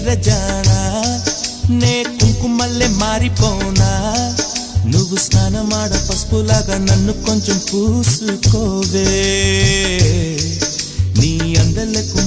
నీరజానా నే కుంకుమల్లే మారిపోనా నువ్వు స్నానమాడ పసుపులాగా నన్ను కొంచెం పూసుకోవే నీ అందలకు